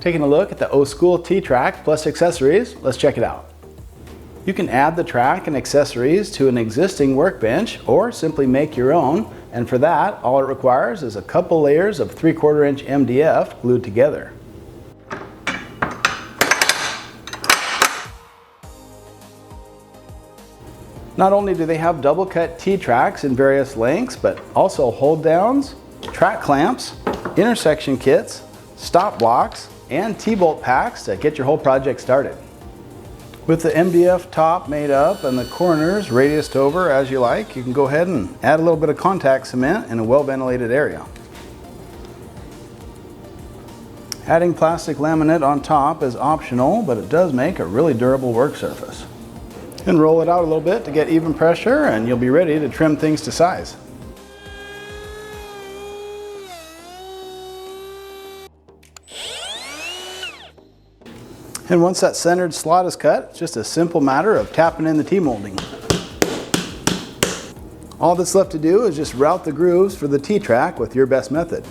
Taking a look at the SKOOL T-Track plus accessories, let's check it out. You can add the track and accessories to an existing workbench or simply make your own, and for that all it requires is a couple layers of 3/4 inch MDF glued together. Not only do they have double cut T-tracks in various lengths, but also hold downs, track clamps, intersection kits, stop blocks, and T-bolt packs to get your whole project started. With the MDF top made up and the corners radiused over as you like, you can go ahead and add a little bit of contact cement in a well-ventilated area. Adding plastic laminate on top is optional, but it does make a really durable work surface. And roll it out a little bit to get even pressure, and you'll be ready to trim things to size. And once that centered slot is cut, it's just a simple matter of tapping in the T-molding. All that's left to do is just route the grooves for the T-track with your best method.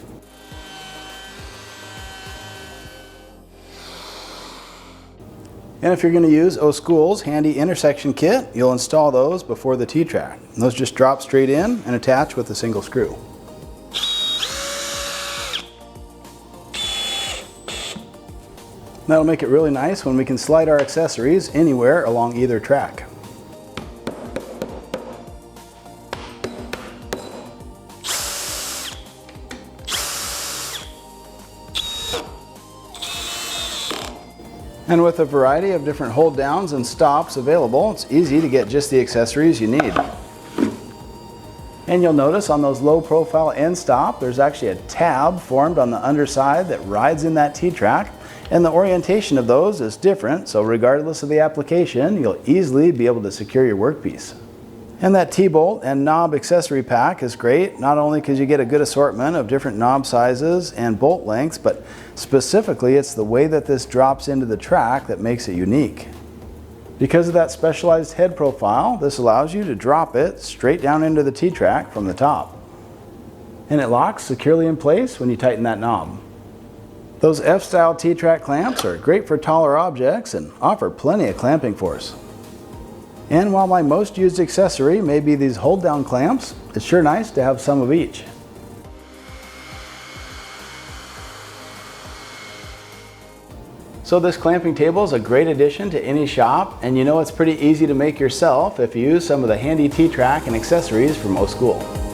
And if you're going to use SKOOL's handy intersection kit, you'll install those before the T-track. Those just drop straight in and attach with a single screw. That'll make it really nice when we can slide our accessories anywhere along either track. And with a variety of different hold downs and stops available, it's easy to get just the accessories you need. And you'll notice on those low profile end stop, there's actually a tab formed on the underside that rides in that T-track. And the orientation of those is different, so regardless of the application, you'll easily be able to secure your workpiece. And that T-bolt and knob accessory pack is great, not only because you get a good assortment of different knob sizes and bolt lengths, but specifically it's the way that this drops into the track that makes it unique. Because of that specialized head profile, this allows you to drop it straight down into the T-track from the top. And it locks securely in place when you tighten that knob. Those F-style T-track clamps are great for taller objects and offer plenty of clamping force. And while my most used accessory may be these hold-down clamps, it's sure nice to have some of each. So this clamping table is a great addition to any shop, and you know it's pretty easy to make yourself if you use some of the handy T-track and accessories from SKOOL.